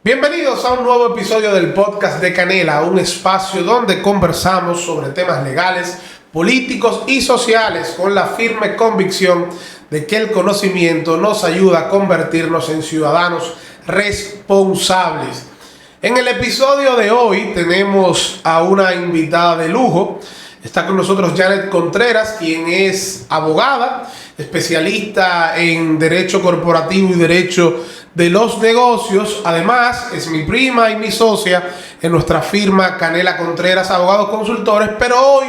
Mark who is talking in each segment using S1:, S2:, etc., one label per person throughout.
S1: Bienvenidos a un nuevo episodio del podcast de Canela, un espacio donde conversamos sobre temas legales, políticos y sociales con la firme convicción de que el conocimiento nos ayuda a convertirnos en ciudadanos responsables. En el episodio de hoy tenemos a una invitada de lujo. Está con nosotros Janet Contreras, quien es abogada, especialista en derecho corporativo y derecho de los negocios. Además, es mi prima y mi socia en nuestra firma Canela Contreras, abogados consultores. Pero hoy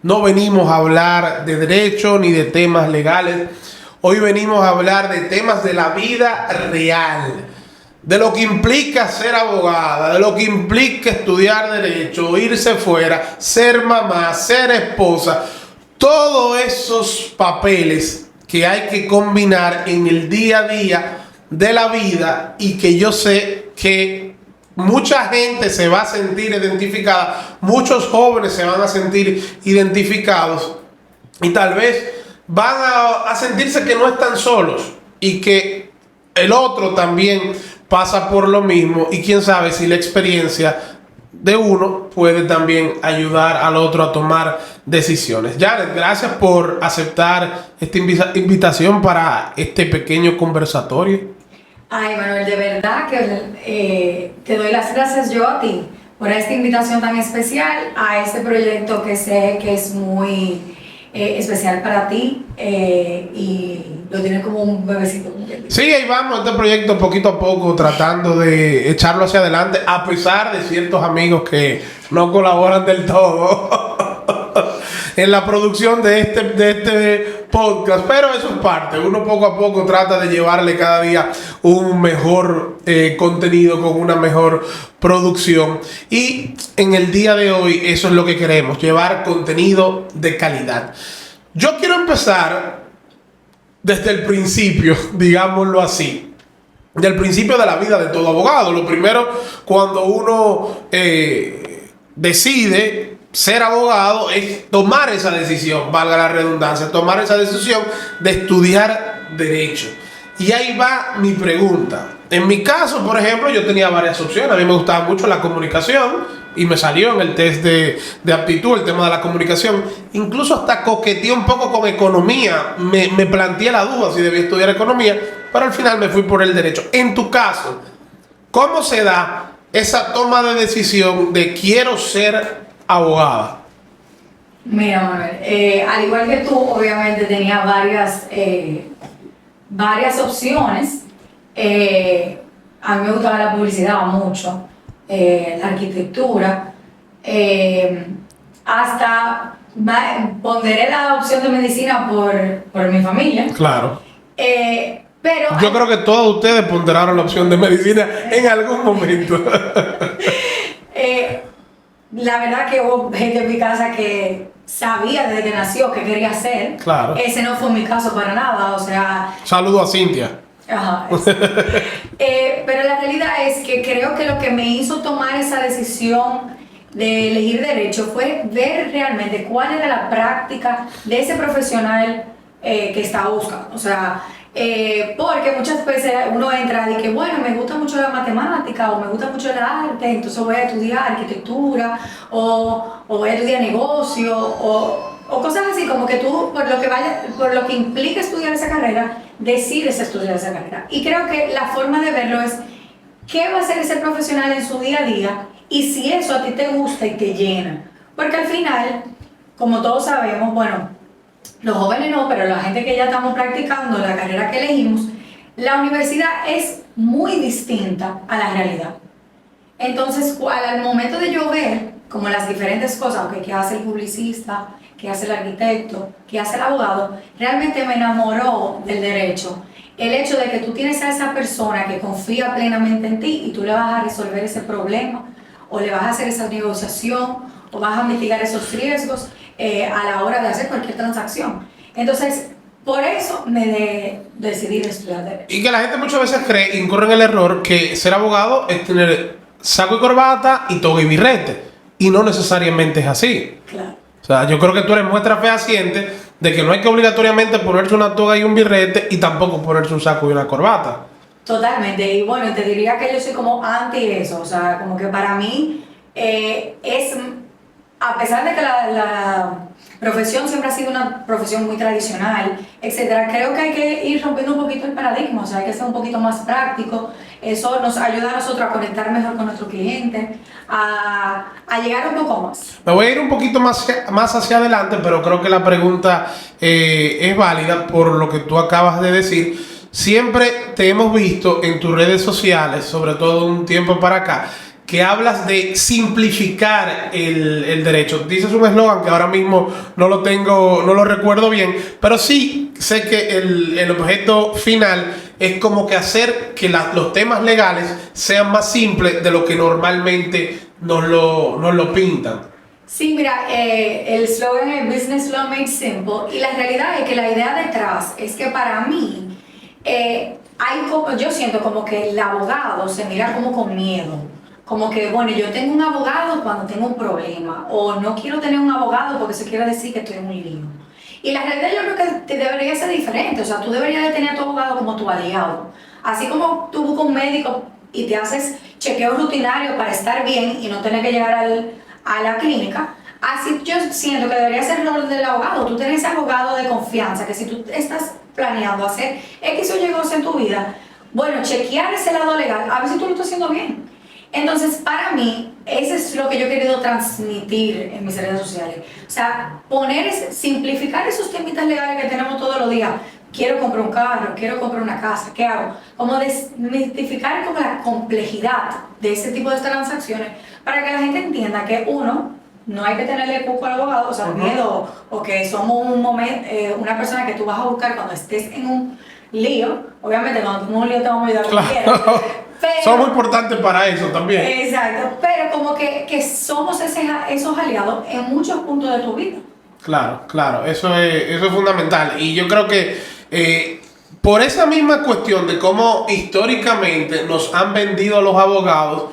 S1: no venimos a hablar de derecho ni de temas legales. Hoy venimos a hablar de temas de la vida real, de lo que implica ser abogada, de lo que implica estudiar derecho, irse fuera, ser mamá, ser esposa, todos esos papeles que hay que combinar en el día a día de la vida, y que yo sé que mucha gente se va a sentir identificada, muchos jóvenes se van a sentir identificados y tal vez van a sentirse que no están solos y que el otro también pasa por lo mismo, y quién sabe si la experiencia de uno puede también ayudar al otro a tomar decisiones. Janet, gracias por aceptar esta invitación para este pequeño conversatorio.
S2: Ay, Manuel, de verdad que te doy las gracias yo a ti por esta invitación tan especial a este proyecto que sé que es muy especial para ti y lo tienes como un bebecito.
S1: Sí, ahí vamos, este proyecto poquito a poco tratando de echarlo hacia adelante, a pesar de ciertos amigos que no colaboran del todo en la producción de este podcast, pero eso es parte. Uno poco a poco trata de llevarle cada día un mejor contenido con una mejor producción, y en el día de hoy eso es lo que queremos, llevar contenido de calidad. Yo quiero empezar desde el principio, digámoslo así, del principio de la vida de todo abogado. Lo primero, cuando uno decide ser abogado, es tomar esa decisión, valga la redundancia, tomar esa decisión de estudiar derecho. Y ahí va mi pregunta. En mi caso, por ejemplo, yo tenía varias opciones. A mí me gustaba mucho la comunicación y me salió en el test de aptitud el tema de la comunicación. Incluso hasta coqueteé un poco con economía. Me planteé la duda si debía estudiar economía, pero al final me fui por el derecho. En tu caso, ¿cómo se da esa toma de decisión de quiero ser abogada?
S2: Mira, Manuel, al igual que tú, obviamente tenía varias opciones. A mí me gustaba la publicidad mucho, la arquitectura, hasta ponderé la opción de medicina por mi familia.
S1: Claro.
S2: Pero
S1: yo creo que todos ustedes ponderaron la opción de medicina en algún momento.
S2: La verdad que hubo gente en mi casa que sabía desde que nació que quería hacer.
S1: Claro.
S2: Ese no fue mi caso para nada, o sea...
S1: Saludo a Cintia.
S2: Ajá. Pero la realidad es que creo que lo que me hizo tomar esa decisión de elegir derecho fue ver realmente cuál era la práctica de ese profesional que estaba buscando. O sea, porque muchas veces uno entra y que, bueno, me gusta mucho la matemática o me gusta mucho el arte, entonces voy a estudiar arquitectura o voy a estudiar negocio o cosas así, como que tú, por lo que implica estudiar esa carrera, decides estudiar esa carrera. Y creo que la forma de verlo es qué va a hacer ese profesional en su día a día y si eso a ti te gusta y te llena. Porque al final, como todos sabemos, bueno, los jóvenes no, pero la gente que ya estamos practicando la carrera que elegimos, la universidad es muy distinta a la realidad. Entonces, al momento de yo ver como las diferentes cosas, okay, que hace el publicista, que hace el arquitecto, que hace el abogado, realmente me enamoró del derecho. El hecho de que tú tienes a esa persona que confía plenamente en ti y tú le vas a resolver ese problema, o le vas a hacer esa negociación, o vas a mitigar esos riesgos a la hora de hacer cualquier transacción. Entonces, por eso me decidí estudiar derecho.
S1: Y que la gente muchas veces incurre en el error que ser abogado es tener saco y corbata y toga y birrete, y no necesariamente es así.
S2: Claro.
S1: O sea, yo creo que tú eres muestra fehaciente de que no hay que obligatoriamente ponerse una toga y un birrete, y tampoco ponerse un saco y una corbata.
S2: Totalmente, y bueno, te diría que yo soy como anti eso, o sea, como que para mí es, a pesar de que la profesión siempre ha sido una profesión muy tradicional, etcétera, creo que hay que ir rompiendo un poquito el paradigma, o sea, hay que ser un poquito más práctico, eso nos ayuda a nosotros a conectar mejor con nuestro cliente, a llegar un poco más.
S1: Me voy a ir un poquito más hacia adelante, pero creo que la pregunta es válida por lo que tú acabas de decir. Siempre te hemos visto en tus redes sociales, sobre todo un tiempo para acá, que hablas de simplificar el derecho. Dices un eslogan que ahora mismo no lo recuerdo bien, pero sí sé que el objeto final es como que hacer que los temas legales sean más simples de lo que normalmente nos lo pintan.
S2: Sí, mira, el slogan es Business Law Made Simple, y la realidad es que la idea detrás es que para mí yo siento como que el abogado se mira como con miedo, como que, bueno, yo tengo un abogado cuando tengo un problema, o no quiero tener un abogado porque eso quiere decir que estoy en un lío. Y la realidad yo creo que te debería ser diferente, o sea, tú deberías de tener a tu abogado como tu aliado. Así como tú buscas un médico y te haces chequeo rutinario para estar bien y no tener que llegar a la clínica, así yo siento que debería ser el rol del abogado. Tú tienes ese abogado de confianza que si tú estás planeando hacer X o Y cosas en tu vida, bueno, chequear ese lado legal, a ver si tú lo estás haciendo bien. Entonces, para mí, eso es lo que yo he querido transmitir en mis redes sociales. O sea, simplificar esos temitas legales que tenemos todos los días. Quiero comprar un carro, quiero comprar una casa, ¿qué hago? Como desmitificar como la complejidad de ese tipo de transacciones para que la gente entienda que uno, no hay que tenerle cuco al abogado, o sea, miedo, o que somos una persona que tú vas a buscar cuando estés en un lío. Obviamente, cuando tú en un lío te vamos a ayudar como quieras.
S1: Son muy importantes para eso también.
S2: Exacto, pero como que somos esos aliados en muchos puntos de tu vida.
S1: Claro, eso es fundamental. Y yo creo que por esa misma cuestión de cómo históricamente nos han vendido a los abogados,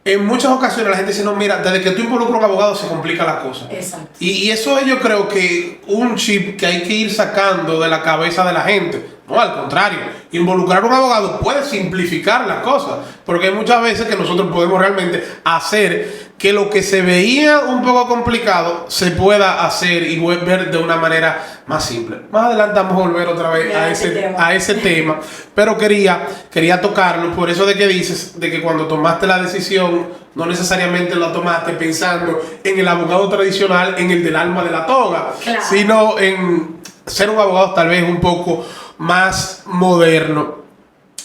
S1: en muchas ocasiones la gente dice, no, mira, desde que tú involucras a un abogado se complica la cosa.
S2: Exacto.
S1: Y eso es, yo creo que un chip que hay que ir sacando de la cabeza de la gente. No, al contrario, involucrar a un abogado puede simplificar las cosas, porque hay muchas veces que nosotros podemos realmente hacer que lo que se veía un poco complicado se pueda hacer y ver de una manera más simple. Más adelante vamos a volver otra vez a ese tema, pero quería tocarlo por eso de que dices de que cuando tomaste la decisión no necesariamente la tomaste pensando en el abogado tradicional, en el del alma de la toga,
S2: claro,
S1: sino en ser un abogado tal vez un poco más moderno.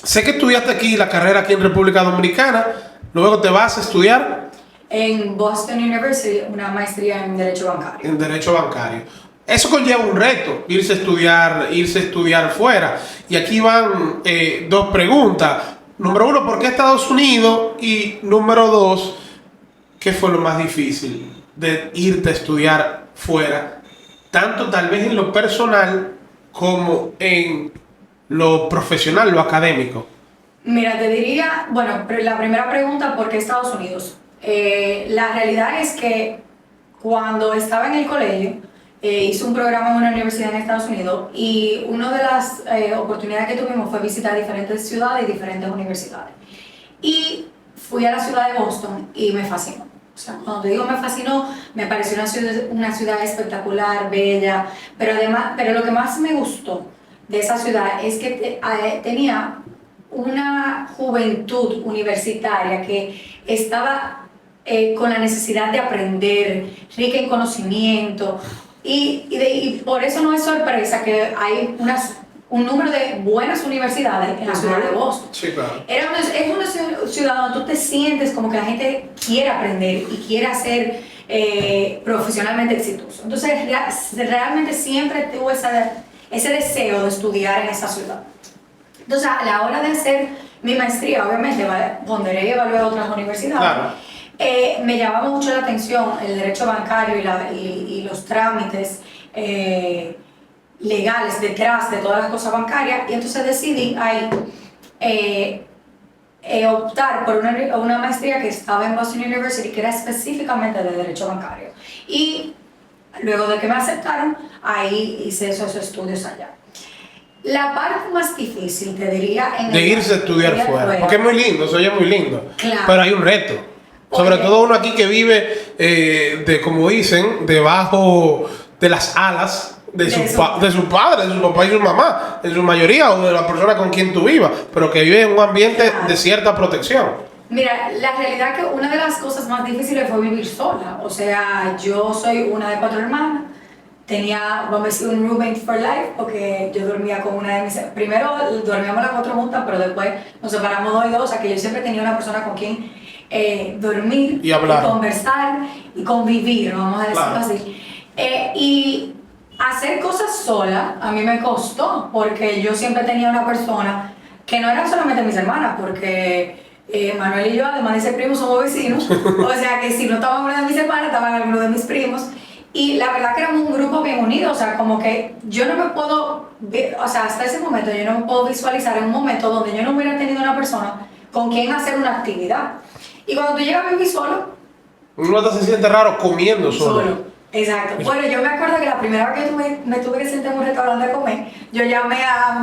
S1: Sé que estudiaste aquí la carrera aquí en República Dominicana, luego te vas a estudiar
S2: en Boston University una maestría en Derecho Bancario.
S1: En Derecho Bancario. Eso conlleva un reto, irse a estudiar fuera. Y aquí van dos preguntas. Número uno, ¿por qué Estados Unidos? Y número dos, ¿qué fue lo más difícil de irte a estudiar fuera? Tanto tal vez en lo personal como en lo profesional, lo académico.
S2: Mira, te diría, bueno, la primera pregunta, ¿por qué Estados Unidos? La realidad es que cuando estaba en el colegio, hice un programa en una universidad en Estados Unidos y una de las oportunidades que tuvimos fue visitar diferentes ciudades y diferentes universidades. Y fui a la ciudad de Boston y me fascinó. O sea, cuando te digo me fascinó, me pareció una ciudad espectacular, bella, pero lo que más me gustó de esa ciudad es que tenía una juventud universitaria que estaba con la necesidad de aprender, rica en conocimiento, y por eso no es sorpresa que hay un número de buenas universidades en la ciudad de Boston.
S1: Sí, claro.
S2: Es una ciudad donde tú te sientes como que la gente quiere aprender y quiere ser profesionalmente exitoso. Entonces, realmente siempre tuve ese deseo de estudiar en esa ciudad. Entonces, a la hora de hacer mi maestría, obviamente, ponderé y evalué otras universidades. Claro. Me llamaba mucho la atención el derecho bancario y los trámites legales detrás de todas las cosas bancarias, y entonces decidí optar por una maestría que estaba en Boston University, que era específicamente de derecho bancario. Y luego de que me aceptaron, ahí hice esos estudios allá. La parte más difícil, te diría,
S1: de irse a estudiar fuera. Porque es muy lindo, se oye muy lindo.
S2: Claro.
S1: Pero hay un reto. Sobre todo uno aquí que vive, como dicen, debajo de las alas de su padre, de su papá y su mamá, en su mayoría, o de la persona con quien tú vivas, pero que vive en un ambiente de cierta protección.
S2: Mira, la realidad que una de las cosas más difíciles fue vivir sola. O sea, yo soy una de 4 hermanas. Tenía, vamos a decir, un roommate for life, porque yo dormía con una de mis... Primero dormíamos las 4 juntas, pero después nos separamos 2 y 2, o sea que yo siempre tenía una persona con quien dormir,
S1: y hablar,
S2: y conversar y convivir, vamos a decirlo así. Y hacer cosas sola a mí me costó, porque yo siempre tenía una persona que no era solamente mis hermanas, porque Manuel y yo, además de ser primos, somos vecinos. O sea que si no estaba una de mis hermanas, estaba alguno de mis primos. Y la verdad que éramos un grupo bien unido, o sea, como que yo no me puedo, o sea, hasta ese momento yo no me puedo visualizar en un momento donde yo no hubiera tenido una persona con quien hacer una actividad. Y cuando tú llegas a vivir solo,
S1: uno se siente raro comiendo solo.
S2: Exacto. Bueno, yo me acuerdo que la primera vez que me tuve que sentar en un restaurante a comer, yo llamé a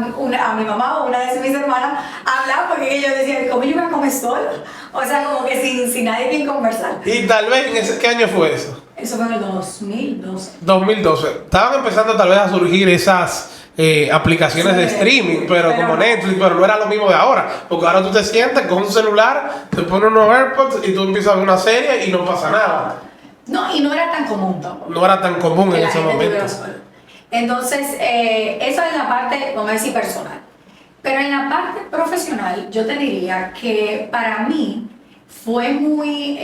S2: mi mamá o una de mis hermanas a hablar, porque ellos decían, ¿cómo yo voy a comer solo? O sea, como que sin nadie quien conversar.
S1: Y tal vez, ¿qué año fue eso?
S2: Eso fue en el 2012.
S1: 2012. Estaban empezando tal vez a surgir esas aplicaciones de streaming, pero como Netflix, pero no era lo mismo de ahora. Porque ahora tú te sientes con un celular, te pones unos AirPods y tú empiezas a ver una serie y no pasa nada.
S2: No, y no era tan común tampoco.
S1: No era tan común en ese momento.
S2: Entonces, eso es la parte, vamos a decir, personal. Pero en la parte profesional, yo te diría que para mí fue muy...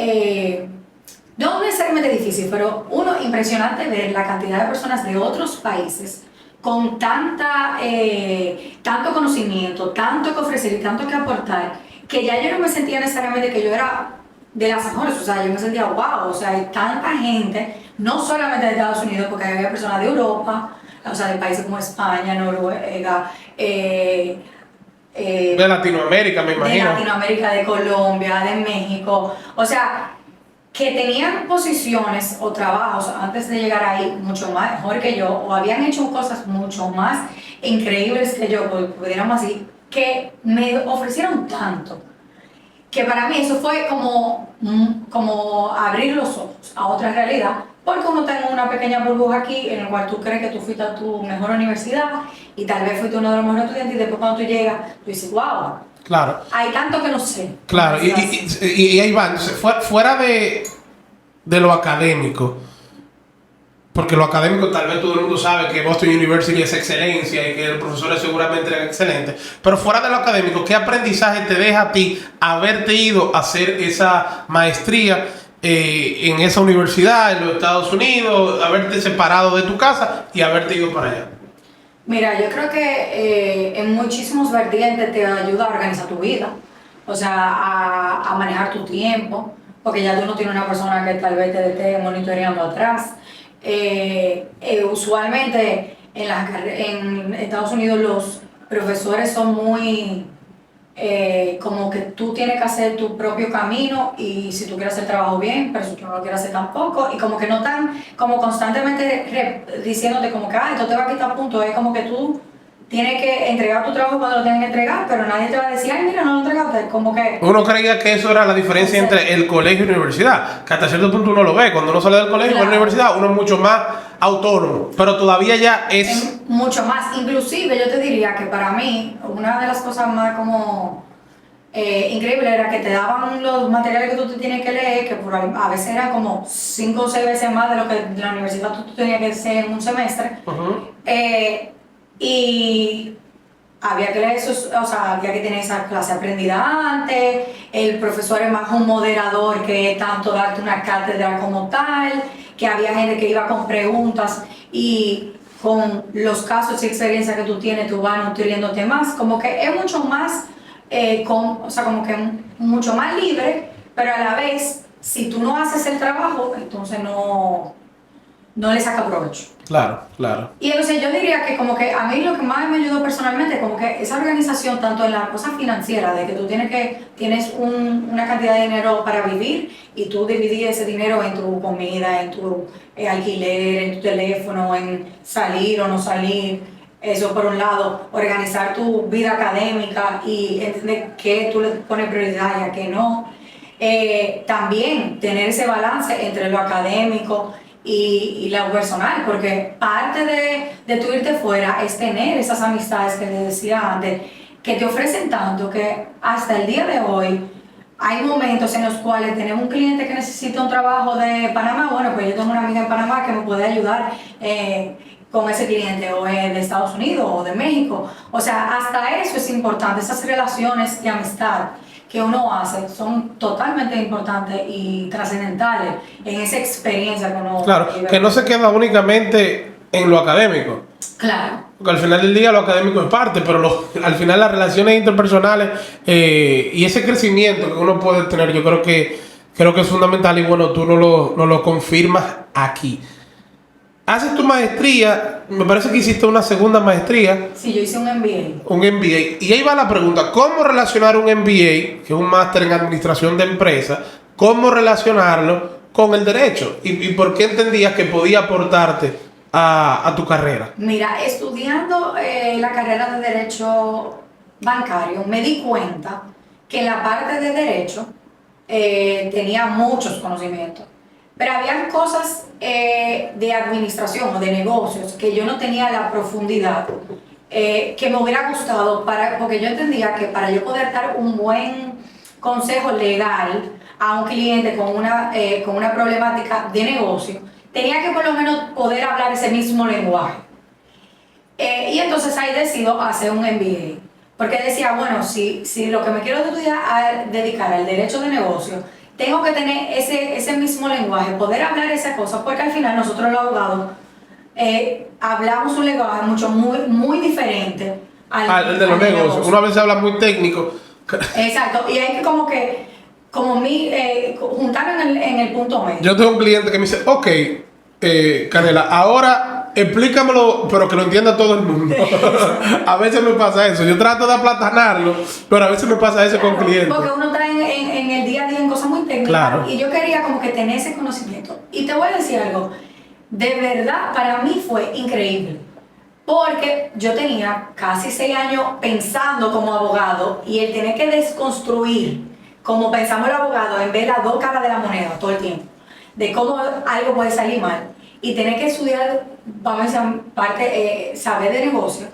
S2: no necesariamente difícil, pero impresionante ver la cantidad de personas de otros países con tanto conocimiento, tanto que ofrecer y tanto que aportar, que ya yo no me sentía necesariamente que yo era de las mejores, o sea, yo me sentía wow, o sea, hay tanta gente, no solamente de Estados Unidos, porque había personas de Europa, o sea, de países como España, Noruega,
S1: de Latinoamérica, me imagino.
S2: De Latinoamérica, de Colombia, de México, o sea, que tenían posiciones o trabajos antes de llegar ahí mucho más mejor que yo, o habían hecho cosas mucho más increíbles que yo, pudiéramos decir, que me ofrecieron tanto, que para mí eso fue como abrir los ojos a otra realidad, porque uno tiene una pequeña burbuja aquí en la cual tú crees que tú fuiste a tu mejor universidad y tal vez fuiste uno de los mejores estudiantes, y después cuando tú llegas, tú dices, wow.
S1: Claro.
S2: Hay tanto que no sé.
S1: Claro, y ahí va. Fuera de lo académico, porque lo académico tal vez todo el mundo sabe que Boston University es excelencia y que los profesores seguramente eran excelentes, pero fuera de lo académico, ¿qué aprendizaje te deja a ti haberte ido a hacer esa maestría en esa universidad en los Estados Unidos, haberte separado de tu casa y haberte ido para allá?
S2: Mira, yo creo que en muchísimos vertientes te ayuda a organizar tu vida, o sea, a manejar tu tiempo, porque ya tú no tienes una persona que tal vez te esté monitoreando atrás. Usualmente en Estados Unidos los profesores son muy como que tú tienes que hacer tu propio camino, y si tú quieres hacer trabajo bien, pero si tú no lo quieres hacer tampoco, y como que no están como constantemente diciéndote como que esto te va a quitar puntos, es como que tú tienes que entregar tu trabajo cuando lo tengas que entregar, pero nadie te va a decir, ay mira, no lo entregaste, como que...
S1: Uno creía que eso era la diferencia entre el colegio y la universidad, que hasta cierto punto uno lo ve, cuando uno sale del colegio o de la universidad, uno es mucho más autónomo, pero todavía ya es...
S2: Mucho más, inclusive yo te diría que para mí, una de las cosas más como increíble era que te daban los materiales que tú te tienes que leer, que a veces eran como 5 o 6 veces más de lo que de la universidad tú tenías que hacer en un semestre. Y había que leer eso, o sea, había que tener esa clase aprendida antes, el profesor es más un moderador que tanto darte una cátedra como tal, que había gente que iba con preguntas y con los casos y experiencias que tú tienes, tú vas nutriéndote más, como que es mucho más, o sea, como que mucho más libre, pero a la vez, si tú no haces el trabajo, entonces no le saca provecho.
S1: Claro, claro.
S2: Y entonces yo diría que como que a mí lo que más me ayudó personalmente, como que esa organización, tanto en la cosa financiera, de que tú tienes una cantidad de dinero para vivir y tú dividir ese dinero en tu comida, en tu alquiler, en tu teléfono, en salir o no salir, Eso por un lado, organizar tu vida académica y entender qué tú le pones prioridad y a qué no. También tener ese balance entre lo académico y lo personal, porque parte de tu irte fuera es tener esas amistades que les decía antes, que te ofrecen tanto que hasta el día de hoy hay momentos en los cuales tenemos un cliente que necesita un trabajo de Panamá. Bueno, pues yo tengo una amiga en Panamá que me puede ayudar con ese cliente, o de Estados Unidos o de México. O sea, hasta eso es importante. Esas relaciones de amistad que uno hace son totalmente importantes y trascendentales en esa experiencia que uno
S1: Claro,
S2: vive.
S1: que no se queda únicamente en lo académico.
S2: Claro.
S1: Porque al final del día lo académico es parte, pero al final las relaciones interpersonales y ese crecimiento que uno puede tener, yo creo que es fundamental. Y bueno, tú no lo confirmas aquí. Haces tu maestría, me parece que hiciste una segunda maestría.
S2: Sí, yo hice un MBA.
S1: Un MBA. Y ahí va la pregunta, ¿cómo relacionar un MBA, que es un máster en administración de empresas, cómo relacionarlo con el derecho? ¿Y por qué entendías que podía aportarte a tu carrera?
S2: Mira, estudiando la carrera de Derecho Bancario, me di cuenta que la parte de Derecho tenía muchos conocimientos, pero había cosas de administración o de negocios que yo no tenía la profundidad que me hubiera gustado, porque yo entendía que para yo poder dar un buen consejo legal a un cliente con una problemática de negocio, tenía que por lo menos poder hablar ese mismo lenguaje. Y entonces ahí decido hacer un MBA. Porque decía, bueno, si lo que me quiero dedicar al derecho de negocio, tengo que tener ese mismo lenguaje, poder hablar esas cosas, porque al final nosotros los abogados hablamos un lenguaje muy diferente
S1: al de los negocios. Una vez se habla muy técnico.
S2: Exacto, y hay que juntarlo en el punto medio.
S1: Yo tengo un cliente que me dice, ok, Canela, ahora explícamelo, pero que lo entienda todo el mundo. A veces me pasa eso. Yo trato de aplatanarlo, pero a veces me pasa eso con clientes.
S2: Porque uno está en el día a día en cosas muy técnicas.
S1: Claro.
S2: Y yo quería como que tener ese conocimiento. Y te voy a decir algo. De verdad, para mí fue increíble. Porque yo tenía casi 6 años pensando como abogado, y el tener que desconstruir como pensamos los abogados, en ver las dos caras de la moneda todo el tiempo, de cómo algo puede salir mal, y tener que estudiar, vamos a decir, saber de negocio,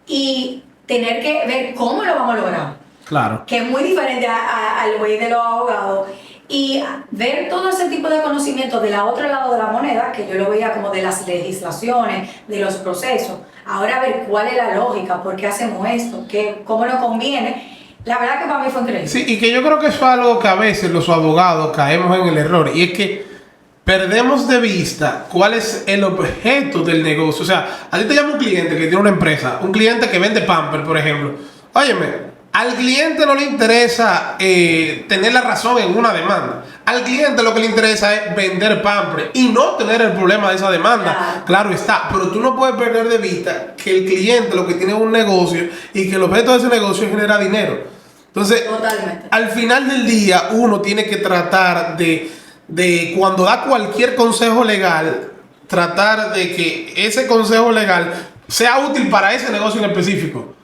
S2: y tener que ver cómo lo vamos a lograr.
S1: Claro.
S2: Que es muy diferente al güey de los abogados. Y ver todo ese tipo de conocimiento del otro lado de la moneda, que yo lo veía como de las legislaciones, de los procesos. Ahora ver cuál es la lógica, por qué hacemos esto, cómo nos conviene. La verdad que para mí fue increíble.
S1: Sí, y que yo creo que eso es algo que a veces los abogados caemos en el error, y es que perdemos de vista cuál es el objeto del negocio. O sea, a ti te llama un cliente que tiene una empresa, un cliente que vende Pampers, por ejemplo. Óyeme, al cliente no le interesa tener la razón en una demanda. Al cliente lo que le interesa es vender Pampers y no tener el problema de esa demanda. Claro está, pero tú no puedes perder de vista que el cliente lo que tiene es un negocio, y que el objeto de ese negocio es generar dinero. Entonces,
S2: totalmente,
S1: al final del día, uno tiene que tratar de cuando da cualquier consejo legal, tratar de que ese consejo legal sea útil para ese negocio en específico.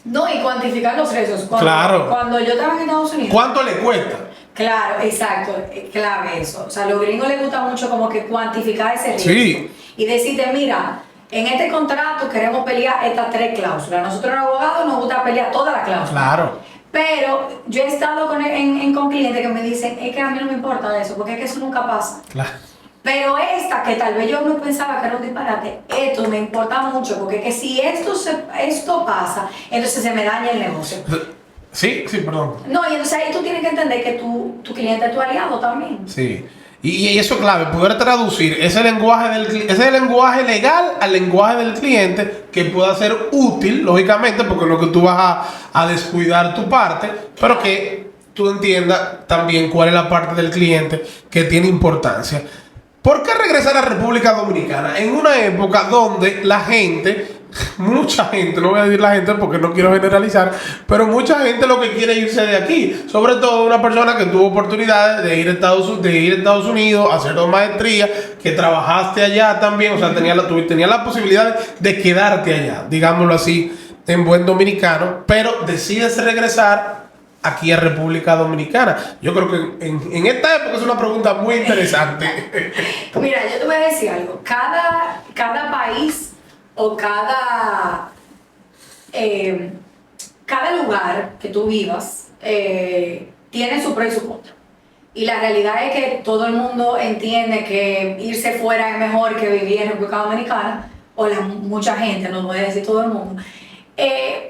S2: No, y cuantificar los riesgos.
S1: Claro.
S2: Cuando yo estaba en Estados Unidos.
S1: ¿Cuánto le cuesta?
S2: Claro, exacto, clave eso. O sea, a los gringos les gusta mucho como que cuantificar ese riesgo.
S1: Sí.
S2: Y decirte, mira, en este contrato queremos pelear estas 3 cláusulas. Nosotros los abogados nos gusta pelear todas las cláusulas.
S1: Claro.
S2: Pero yo he estado con clientes que me dicen, es que a mí no me importa eso, porque es que eso nunca pasa.
S1: Claro.
S2: Pero esta, que tal vez yo no pensaba que era un disparate, esto me importa mucho, porque que si esto pasa, entonces se me daña el negocio.
S1: Sí, perdón.
S2: No, y entonces ahí tú tienes que entender que tu cliente es tu aliado también.
S1: Sí. Y eso es clave, poder traducir ese lenguaje legal al lenguaje del cliente, que pueda ser útil, lógicamente, porque no que tú vas a descuidar tu parte, pero que tú entiendas también cuál es la parte del cliente que tiene importancia. ¿Por qué regresar a República Dominicana en una época donde la gente, mucha gente, no voy a decir la gente porque no quiero generalizar, pero mucha gente lo que quiere es irse de aquí? Sobre todo una persona que tuvo oportunidades de ir a Estados Unidos, hacer 2 maestrías, que trabajaste allá también, o sea, tenías la posibilidad de quedarte allá, digámoslo así, en buen dominicano, pero decides regresar aquí a República Dominicana. Yo creo que en esta época es una pregunta muy interesante.
S2: Mira, yo te voy a decir algo. Cada país o cada lugar que tú vivas tiene su pro y su contra. Y la realidad es que todo el mundo entiende que irse fuera es mejor que vivir en República Dominicana, o mucha gente, no voy a decir todo el mundo.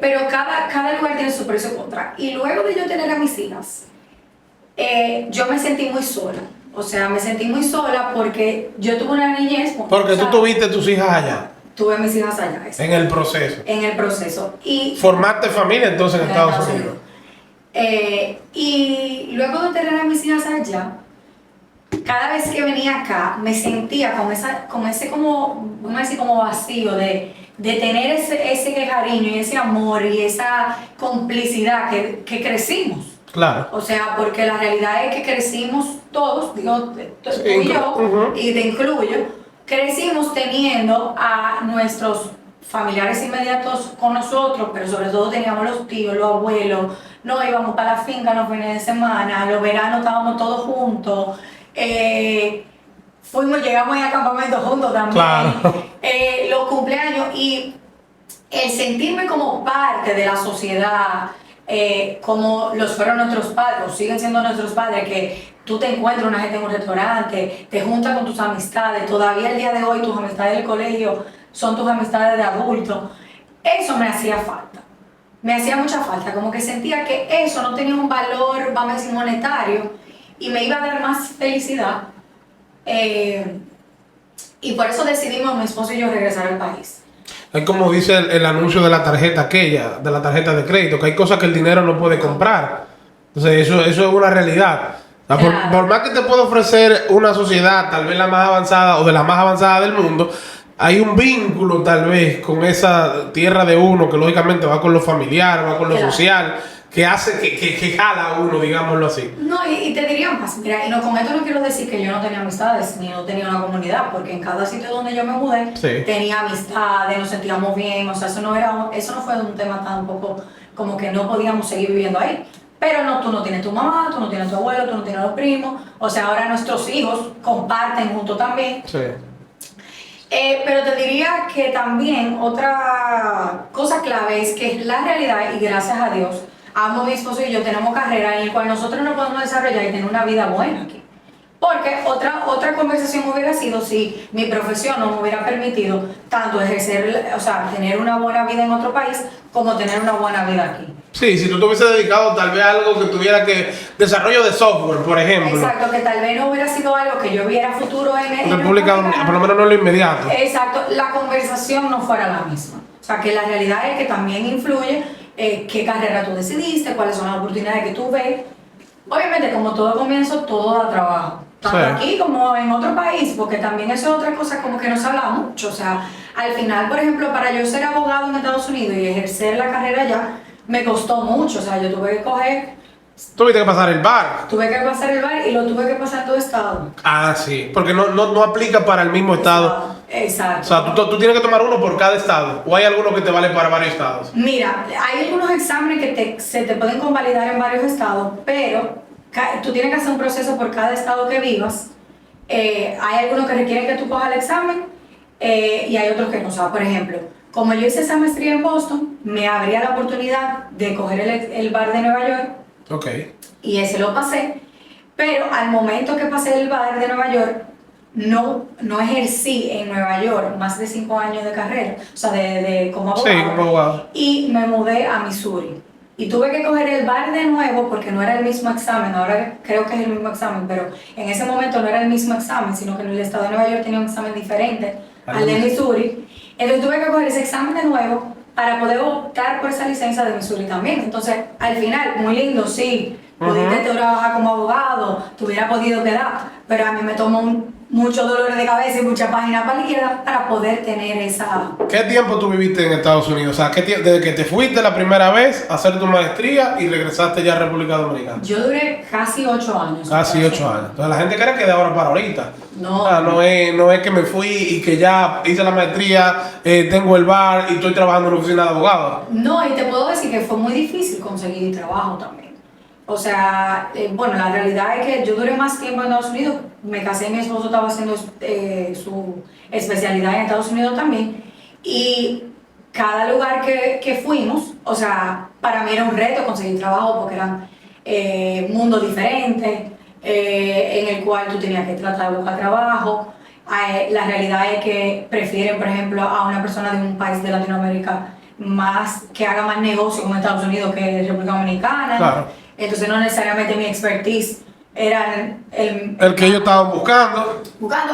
S2: Pero cada lugar tiene su pro y su contra. Y luego de yo tener a mis hijas, yo me sentí muy sola. O sea, me sentí muy sola porque yo tuve una niñez.
S1: Porque tú tuviste tus hijas allá.
S2: Tuve mis hijas allá.
S1: En el proceso.
S2: En el proceso. Y
S1: ¿Formaste familia entonces en Estados Unidos?
S2: Y luego de tener a mis hijas allá, cada vez que venía acá, me sentía con ese como, vamos a decir, como vacío de tener ese cariño y ese amor y esa complicidad que crecimos.
S1: Claro.
S2: O sea, porque la realidad es que crecimos todos, digo, tú y yo, y te incluyo, crecimos teniendo a nuestros familiares inmediatos con nosotros, pero sobre todo teníamos los tíos, los abuelos, nos íbamos para la finca los fines de semana, los veranos estábamos todos juntos, llegamos a campamento juntos también,
S1: claro.
S2: Los cumpleaños y el sentirme como parte de la sociedad, como los fueron nuestros padres, o siguen siendo nuestros padres, que tú te encuentras una gente en un restaurante, te juntas con tus amistades, todavía el día de hoy tus amistades del colegio son tus amistades de adultos. Eso me hacía falta, me hacía mucha falta, como que sentía que eso no tenía un valor, vamos a decir, monetario, y me iba a dar más felicidad, y por eso decidimos mi esposo y yo regresar al país.
S1: Es como dice el anuncio de la tarjeta aquella, de la tarjeta de crédito, que hay cosas que el dinero no puede comprar. Entonces eso es una realidad. O sea,
S2: Claro.
S1: por más que te pueda ofrecer una sociedad, tal vez la más avanzada o de la más avanzada del mundo, hay un vínculo tal vez con esa tierra de uno que lógicamente va con lo familiar, va con lo
S2: Claro.
S1: social, que hace que jala a uno, digámoslo así.
S2: No, y te diría más, mira, y no, con esto no quiero decir que yo no tenía amistades, ni no tenía una comunidad, porque en cada sitio donde yo me mudé,
S1: Sí.
S2: tenía amistades, nos sentíamos bien, o sea, eso no fue un tema tampoco como que no podíamos seguir viviendo ahí. Pero no, tú no tienes tu mamá, tú no tienes tu abuelo, tú no tienes los primos, o sea, ahora nuestros hijos comparten juntos también.
S1: Sí.
S2: Pero te diría que también otra cosa clave es que la realidad, y gracias a Dios, ambos, mi esposo y yo, tenemos carrera en la cual nosotros nos podemos desarrollar y tener una vida buena aquí. Porque otra conversación hubiera sido si mi profesión no me hubiera permitido tanto ejercer, o sea, tener una buena vida en otro país como tener una buena vida aquí.
S1: Sí, si tú te hubieses dedicado tal vez a algo que tuviera que... Desarrollo de software, por ejemplo.
S2: Exacto, que tal vez no hubiera sido algo que yo viera futuro en
S1: República Dominicana, por lo menos no en lo inmediato.
S2: Exacto, la conversación no fuera la misma. O sea, que la realidad es que también influye qué carrera tú decidiste, cuáles son las oportunidades que tú ves. Obviamente, como todo comienzo, todo da trabajo. Tanto
S1: Sí.
S2: aquí como en otro país, porque también eso es otra cosa como que no se habla mucho. O sea, al final, por ejemplo, para yo ser abogado en Estados Unidos y ejercer la carrera allá, me costó mucho. O sea, yo tuve que
S1: Tuviste que pasar el bar.
S2: pasar el bar y lo tuve que pasar en todo estado.
S1: Ah, sí, porque no aplica para el mismo estado.
S2: Exacto.
S1: O sea, tú tienes que tomar uno por cada estado. O hay alguno que te vale para varios estados.
S2: Mira, hay algunos exámenes que se te pueden convalidar en varios estados, pero tú tienes que hacer un proceso por cada estado que vivas. Hay algunos que requieren que tú cojas el examen y hay otros que no. O sea, por ejemplo, como yo hice esa maestría en Boston, me abría la oportunidad de coger el bar de Nueva York.
S1: Ok.
S2: Y ese lo pasé, pero al momento que pasé el bar de Nueva York, no ejercí en Nueva York más de 5 años de carrera, o sea, como abogado.
S1: Sí, como abogado.
S2: Y me mudé a Missouri. Y tuve que coger el bar de nuevo porque no era el mismo examen, ahora creo que es el mismo examen, pero en ese momento no era el mismo examen, sino que en el estado de Nueva York tenía un examen diferente al de Missouri. Entonces tuve que coger ese examen de nuevo para poder optar por esa licencia de Missouri también. Entonces, al final, muy lindo, sí, pudiste trabajar como abogado, te hubiera podido quedar, pero a mí me tomó muchos dolores de cabeza y muchas páginas para la izquierda para poder tener esa...
S1: ¿Qué tiempo tú viviste en Estados Unidos? O sea, desde que te fuiste la primera vez a hacer tu maestría y regresaste ya a República Dominicana.
S2: Yo duré casi 8 años.
S1: Casi 8 años. Entonces la gente cree que de ahora para ahorita.
S2: No.
S1: O sea, no es que me fui y que ya hice la maestría, tengo el bar y estoy trabajando en una oficina de abogado.
S2: No, y te puedo decir que fue muy difícil conseguir trabajo también. O sea, bueno, la realidad es que yo duré más tiempo en Estados Unidos. Me casé, mi esposo estaba haciendo su especialidad en Estados Unidos también. Y cada lugar que fuimos, o sea, para mí era un reto conseguir trabajo porque eran mundos diferentes, en el cual tú tenías que tratar de buscar trabajo. La realidad es que prefieren, por ejemplo, a una persona de un país de Latinoamérica que haga más negocio con Estados Unidos que República Dominicana.
S1: Claro.
S2: Entonces no necesariamente mi expertise era
S1: el que ellos estaban buscando.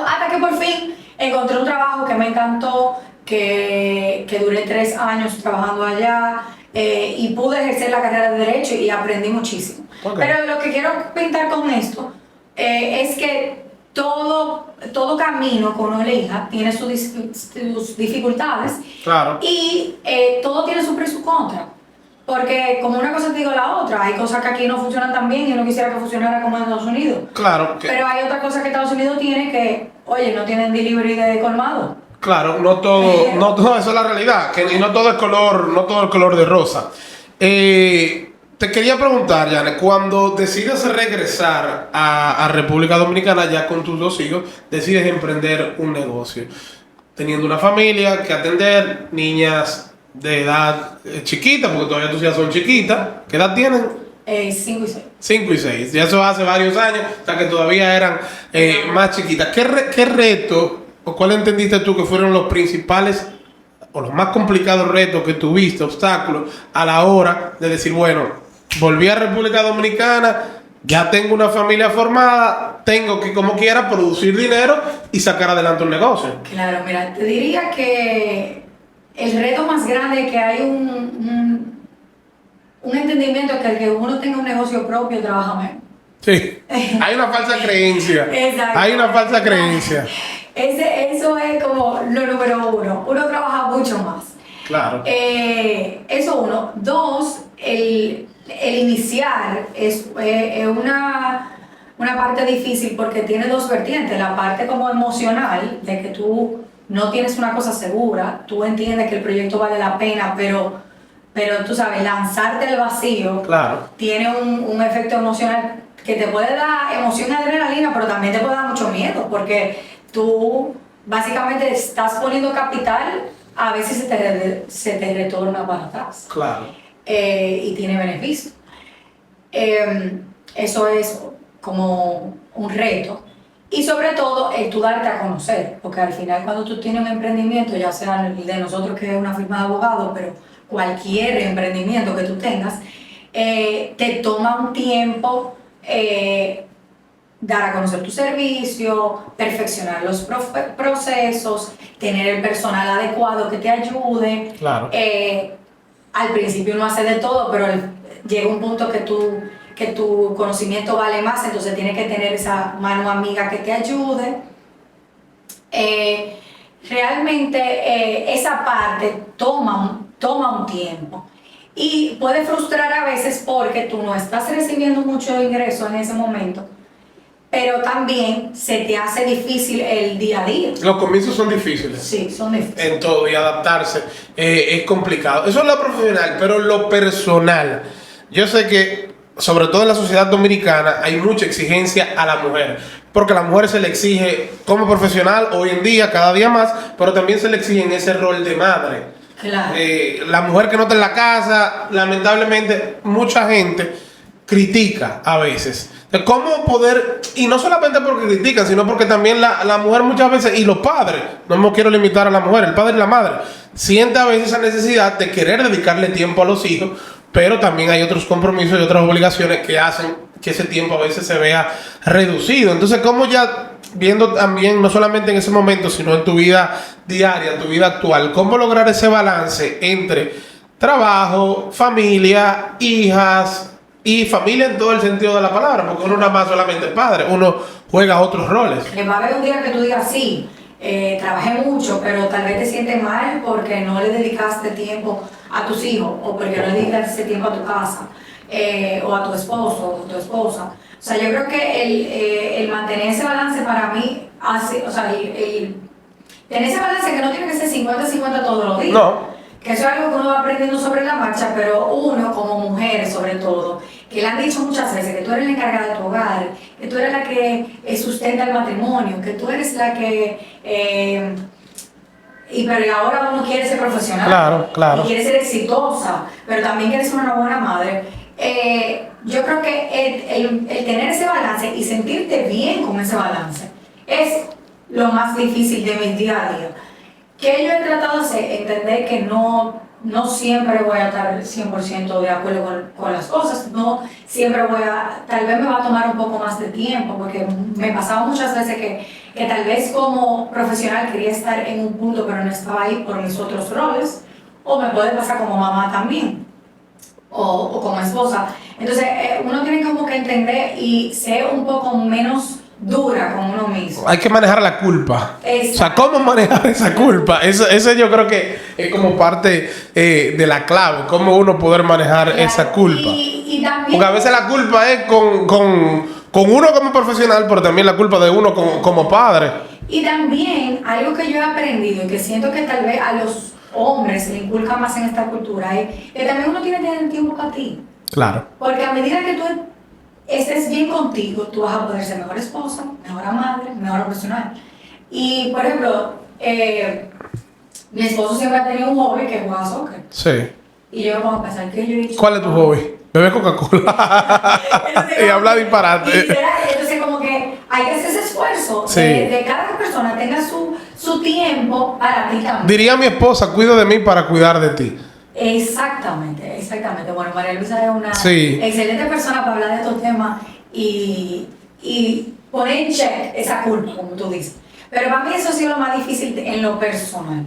S2: Hasta que por fin encontré un trabajo que me encantó, que duré 3 años trabajando allá y pude ejercer la carrera de Derecho y aprendí muchísimo.
S1: Okay.
S2: Pero lo que quiero pintar con esto es que todo camino que uno elija tiene sus dificultades.
S1: Claro.
S2: Y todo tiene su pro y su contra. Porque como una cosa te digo la otra, hay cosas que aquí no funcionan tan bien y uno quisiera que funcionara como en Estados Unidos.
S1: Claro.
S2: Pero hay otra cosa que Estados Unidos tiene que, oye, no tienen delivery de colmado.
S1: Claro, no todo, eso es la realidad, y no todo es color de rosa. Te quería preguntar, Janet, cuando decides regresar a República Dominicana ya con tus 2 hijos, decides emprender un negocio, teniendo una familia que atender, niñas de edad chiquita, porque todavía tus hijas son chiquitas. ¿Qué edad tienen?
S2: 5 y 6.
S1: 5 y 6. Ya eso hace varios años, o sea que todavía eran más chiquitas. ¿Qué reto o cuál entendiste tú que fueron los principales o los más complicados retos que tuviste, obstáculos, a la hora de decir, bueno, volví a República Dominicana, ya tengo una familia formada, tengo que como quiera producir dinero y sacar adelante un negocio?
S2: Claro, mira, te diría que el reto más grande es que hay un entendimiento que el que uno tenga un negocio propio trabaja menos.
S1: Sí, hay una falsa creencia.
S2: Exacto.
S1: Hay una falsa creencia.
S2: Eso es como lo número 1. Uno trabaja mucho más.
S1: Claro.
S2: Eso 1. 2, el iniciar es una parte difícil porque tiene 2 vertientes. La parte como emocional, de que tú no tienes una cosa segura, tú entiendes que el proyecto vale la pena, pero tú sabes, lanzarte al vacío,
S1: claro,
S2: tiene un efecto emocional que te puede dar emoción y adrenalina, pero también te puede dar mucho miedo, porque tú básicamente estás poniendo capital, a veces se te retorna para atrás.
S1: Claro.
S2: Y tiene beneficio. Eso es como un reto. Y sobre todo, el tú darte a conocer, porque al final cuando tú tienes un emprendimiento, ya sea el de nosotros que es una firma de abogados, pero cualquier emprendimiento que tú tengas, te toma un tiempo dar a conocer tu servicio, perfeccionar los procesos, tener el personal adecuado que te ayude.
S1: Claro.
S2: Al principio uno hace de todo, pero llega un punto que tu conocimiento vale más, entonces tienes que tener esa mano amiga que te ayude. Realmente esa parte toma un tiempo y puede frustrar a veces porque tú no estás recibiendo mucho ingreso en ese momento, pero también se te hace difícil el día a día.
S1: Los comienzos son difíciles.
S2: Sí, son difíciles.
S1: En todo, y adaptarse es complicado. Eso es lo profesional, pero lo personal. Yo sé que sobre todo en la sociedad dominicana, hay mucha exigencia a la mujer, porque a la mujer se le exige como profesional hoy en día, cada día más, pero también se le exige en ese rol de madre.
S2: Claro.
S1: La mujer que no está en la casa, lamentablemente, mucha gente critica a veces. ¿Cómo poder? Y no solamente porque critican, sino porque también la mujer muchas veces, y los padres, no me quiero limitar a la mujer, el padre y la madre, siente a veces esa necesidad de querer dedicarle tiempo a los hijos, pero también hay otros compromisos y otras obligaciones que hacen que ese tiempo a veces se vea reducido. Entonces, ¿cómo ya viendo también, no solamente en ese momento, sino en tu vida diaria, en tu vida actual, cómo lograr ese balance entre trabajo, familia, hijas, Y familia en todo el sentido de la palabra, porque uno nada más solamente es padre, uno juega otros roles.
S2: Va a haber un día que tú digas, sí, trabajé mucho, pero tal vez te sientes mal porque no le dedicaste tiempo a tus hijos, o porque no le dedicaste tiempo a tu casa, o a tu esposo, o tu esposa. O sea, yo creo que el mantener ese balance para mí hace, o sea, el tener ese balance que no tiene que ser 50-50 todos los días.
S1: No.
S2: Que eso es algo que uno va aprendiendo sobre la marcha, pero uno como mujer sobre todo, que le han dicho muchas veces que tú eres la encargada de tu hogar, que tú eres la que sustenta el matrimonio, que tú eres la que... pero ahora uno quiere ser profesional.
S1: Claro.
S2: Y quiere ser exitosa, pero también quiere ser una buena madre. Yo creo que el tener ese balance y sentirte bien con ese balance es lo más difícil de mi día a día. Que yo he tratado de hacer, entender que no siempre voy a estar 100% de acuerdo con las cosas, no siempre tal vez me va a tomar un poco más de tiempo, porque me pasaba muchas veces que tal vez como profesional quería estar en un punto, pero no estaba ahí por mis otros roles, o me puede pasar como mamá también, o como esposa. Entonces uno tiene como que entender y ser un poco menos dura con uno mismo.
S1: Hay que manejar la culpa.
S2: Exacto.
S1: O sea, ¿cómo manejar esa culpa? Eso yo creo que es como parte de la clave, cómo uno poder manejar esa culpa.
S2: Y también,
S1: porque a veces la culpa es con uno como profesional, pero también la culpa de uno como padre.
S2: Y también algo que yo he aprendido y que siento que tal vez a los hombres se le inculca más en esta cultura es que también uno tiene que tener tiempo para ti.
S1: Claro.
S2: Porque a medida que tú estés bien contigo, tú vas a poder ser mejor esposa, mejor madre, mejor profesional. Y, por ejemplo, mi esposo siempre ha tenido un hobby que es jugar soccer.
S1: Sí.
S2: Y yo me pongo a pensar que yo he dicho...
S1: ¿Cuál es tu hobby? Beber Coca-Cola y hablar disparate.
S2: Entonces, como que hay que hacer ese esfuerzo
S1: sí.
S2: de cada persona tenga su tiempo para ti también.
S1: Diría mi esposa, cuida de mí para cuidar de ti.
S2: Exactamente. Bueno, María Luisa es una excelente persona para hablar de estos temas y poner en check esa culpa, como tú dices. Pero para mí eso ha sido lo más difícil en lo personal.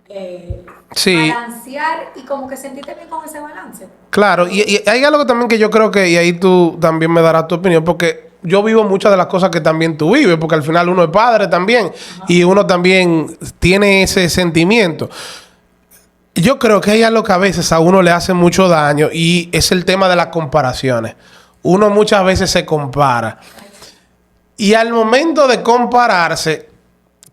S2: Balancear y como que sentirte bien con ese balance.
S1: Claro, y hay algo también que yo creo que, y ahí tú también me darás tu opinión, porque yo vivo muchas de las cosas que también tú vives, porque al final uno es padre también, y uno también tiene ese sentimiento. Yo creo que hay algo que a veces a uno le hace mucho daño y es el tema de las comparaciones. Uno muchas veces se compara. Y al momento de compararse,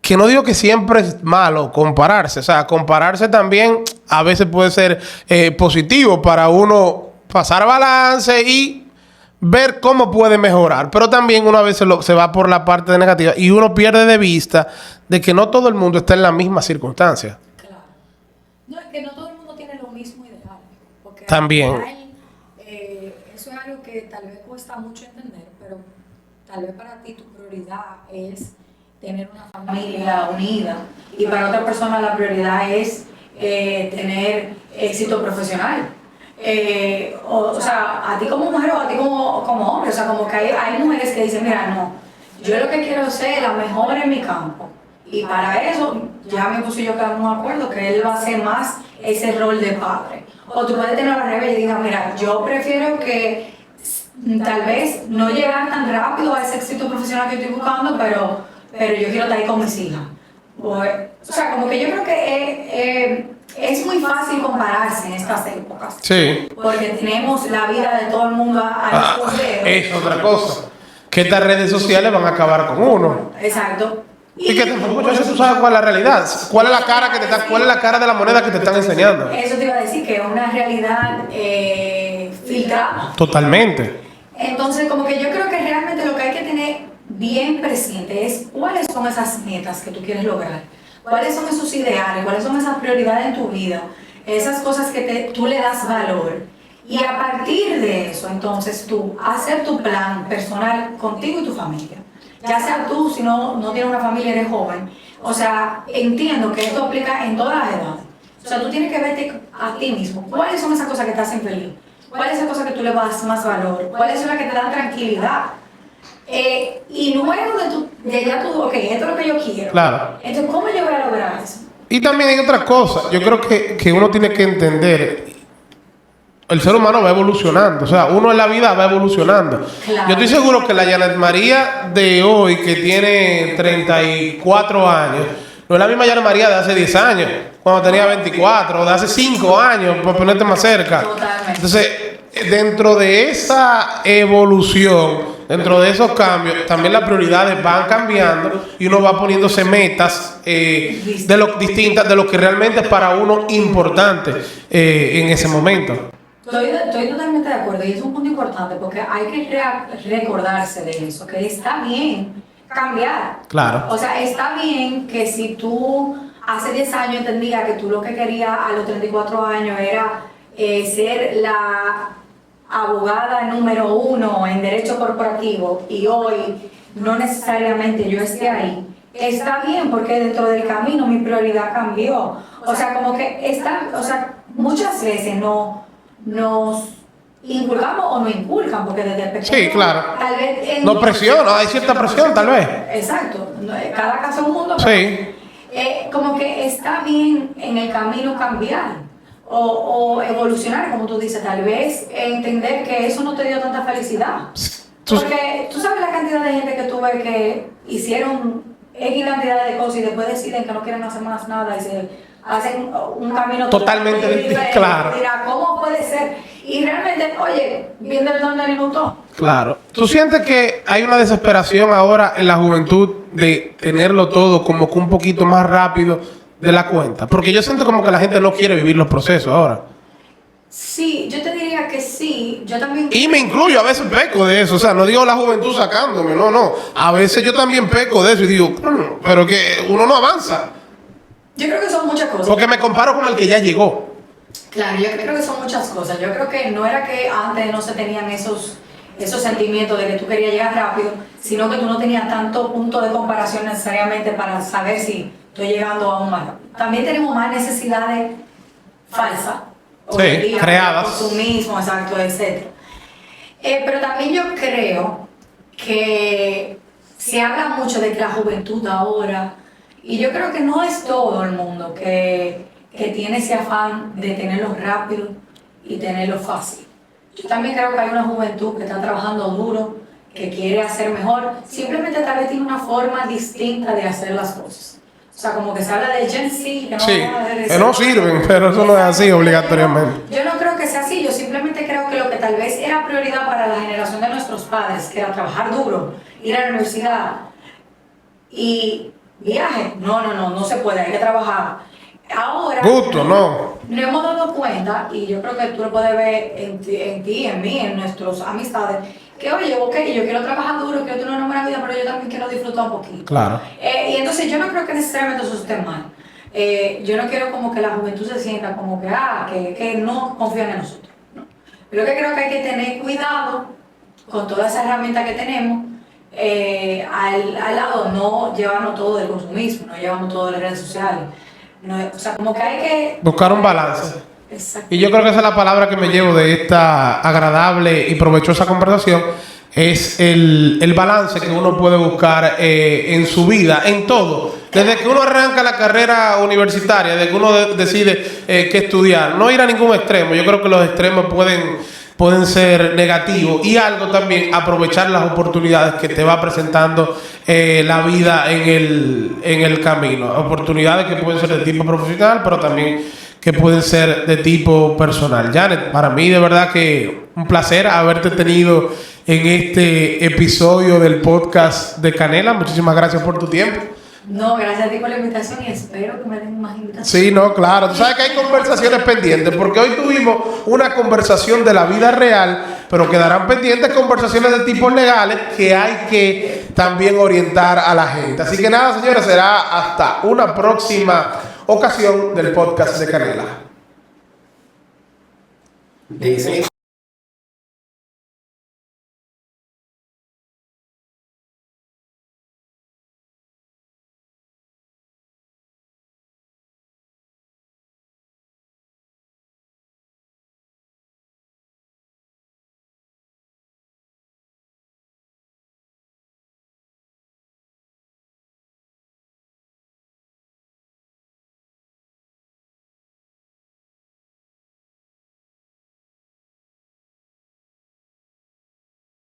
S1: que no digo que siempre es malo compararse, o sea, compararse también a veces puede ser positivo para uno pasar balance y ver cómo puede mejorar. Pero también uno a veces se va por la parte negativa y uno pierde de vista de que no todo el mundo está en la misma circunstancia.
S2: No, es que no todo el mundo tiene lo mismo ideal. Porque
S1: también.
S2: Final, eso es algo que tal vez cuesta mucho entender, pero tal vez para ti tu prioridad es tener una familia unida y para otra persona la prioridad es tener éxito profesional. O sea, a ti como mujer o a ti como hombre, o sea, como que hay mujeres que dicen, mira, no, yo lo que quiero ser la mejor en mi campo. Y para eso, ya mi esposo y yo quedamos de acuerdo que él va a hacer más ese rol de padre. O tú puedes tener la revés y digas, mira, yo prefiero que tal vez no llegar tan rápido a ese éxito profesional que estoy buscando, pero yo quiero estar ahí con mis hijas. O sea, como que yo creo que es muy fácil compararse en estas épocas.
S1: Sí.
S2: Porque tenemos la vida de todo el mundo a nuestros dedos.
S1: Es otra cosa. Que estas redes sociales van a acabar con uno.
S2: Exacto.
S1: Y que tampoco tú sabes cuál es la realidad. ¿Cuál es la cara cuál es la cara de la moneda que te están enseñando?
S2: Eso te iba a decir, que es una realidad filtrada.
S1: Totalmente.
S2: Entonces, como que yo creo que realmente lo que hay que tener bien presente es cuáles son esas metas que tú quieres lograr, cuáles son esos ideales, cuáles son esas prioridades en tu vida, esas cosas que tú le das valor. Y a partir de eso, entonces tú hacer tu plan personal contigo y tu familia. Ya sea tú, si no tienes una familia, eres joven. O sea, entiendo que esto aplica en todas las edades. O sea, tú tienes que verte a ti mismo. ¿Cuáles son esas cosas que te hacen feliz? ¿Cuáles son esas cosas que tú le das más valor? ¿Cuáles son las que te dan tranquilidad? Y luego de ya tú, ok, esto es lo que yo quiero.
S1: Claro.
S2: Entonces, ¿cómo yo voy a lograr eso?
S1: Y también hay otra cosa. Yo creo que uno tiene que entender el ser humano va evolucionando. O sea, uno en la vida va evolucionando.
S2: Claro.
S1: Yo estoy seguro que la Janet María de hoy, que tiene 34 años, no es la misma Janet María de hace 10 años, cuando tenía 24, o de hace 5 años, por ponerte más cerca.
S2: Totalmente.
S1: Entonces, dentro de esa evolución, dentro de esos cambios, también las prioridades van cambiando y uno va poniéndose metas distintas de lo que realmente es para uno importante en ese momento.
S2: Estoy totalmente de acuerdo y es un punto importante porque hay que recordarse de eso, que está bien cambiar.
S1: Claro.
S2: O sea, está bien que si tú hace 10 años entendías que tú lo que querías a los 34 años era ser la abogada número 1 en derecho corporativo y hoy no necesariamente yo esté ahí, está bien porque dentro del camino mi prioridad cambió. O sea, como que muchas veces nos inculcamos o no inculcan, porque desde pequeño
S1: Sí, claro.
S2: tal vez
S1: No presiona, hay cierta presión tal vez.
S2: Exacto, cada caso es un mundo.
S1: Sí.
S2: Como que está bien en el camino cambiar o evolucionar, como tú dices, tal vez entender que eso no te dio tanta felicidad. Porque tú sabes la cantidad de gente que tú ves que hicieron X cantidad de cosas y después deciden que no quieren hacer más nada y se hacen un camino
S1: totalmente
S2: diferente.
S1: claro.
S2: Dirá, ¿cómo puede ser? Y realmente, oye, viendo el don del minuto.
S1: Claro. ¿Tú sientes que hay una desesperación ahora en la juventud de tenerlo todo como que un poquito más rápido de la cuenta? Porque yo siento como que la gente no quiere vivir los procesos ahora.
S2: Sí, yo te diría que sí. Yo también.
S1: Y me incluyo, a veces peco de eso. O sea, no digo la juventud sacándome, no. A veces yo también peco de eso y digo, pero que uno no avanza.
S2: Yo creo que son muchas cosas.
S1: Porque me comparo con el que ya llegó.
S2: Claro, yo creo que son muchas cosas. Yo creo que no era que antes no se tenían esos sentimientos de que tú querías llegar rápido, sino que tú no tenías tanto punto de comparación necesariamente para saber si estoy llegando a un más. También tenemos más necesidades falsas.
S1: Sí, creadas.
S2: Consumismo, exacto, etc. Pero también yo creo que se habla mucho de que la juventud ahora, y yo creo que no es todo el mundo que tiene ese afán de tenerlo rápido y tenerlo fácil. Yo también creo que hay una juventud que está trabajando duro, que quiere hacer mejor, simplemente tal vez tiene una forma distinta de hacer las cosas. O sea, como que se habla de Gen Z, que no,
S1: sí, que no sirven, pero eso no es así obligatoriamente.
S2: Yo no creo que sea así, yo simplemente creo que lo que tal vez era prioridad para la generación de nuestros padres, que era trabajar duro, ir a la universidad y viaje, no se puede, hay que trabajar. Ahora,
S1: gusto, no.
S2: Nos hemos dado cuenta, y yo creo que tú lo puedes ver en ti, en mí, en nuestras amistades, que oye, ok, yo quiero trabajar duro, quiero tener una buena vida, pero yo también quiero disfrutar un poquito.
S1: Claro.
S2: Y entonces yo no creo que necesariamente eso esté mal. Yo no quiero como que la juventud se sienta como que no confían en nosotros. ¿No? Pero que creo que hay que tener cuidado con todas esas herramientas que tenemos. Al lado, no llevarnos todo del consumismo, no llevarnos todo de las redes sociales. No, o sea, como que hay que
S1: buscar un balance.
S2: Exacto.
S1: Y yo creo que esa es la palabra que me llevo de esta agradable y provechosa conversación, es el balance que uno puede buscar en su vida, en todo. Desde que uno arranca la carrera universitaria, desde que uno decide qué estudiar, no ir a ningún extremo. Yo creo que los extremos pueden ser negativos, y algo también, aprovechar las oportunidades que te va presentando la vida en el camino. Oportunidades que pueden ser de tipo profesional, pero también que pueden ser de tipo personal. Janet, para mí de verdad que un placer haberte tenido en este episodio del podcast de Canela. Muchísimas gracias por tu tiempo.
S2: No, gracias a ti por la invitación y espero que me den más invitaciones.
S1: Sí, no, claro. Tú sabes que hay conversaciones pendientes, porque hoy tuvimos una conversación de la vida real, pero quedarán pendientes conversaciones de tipos legales que hay que también orientar a la gente. Así que nada, señores, será hasta una próxima ocasión del podcast de Canela. Dice.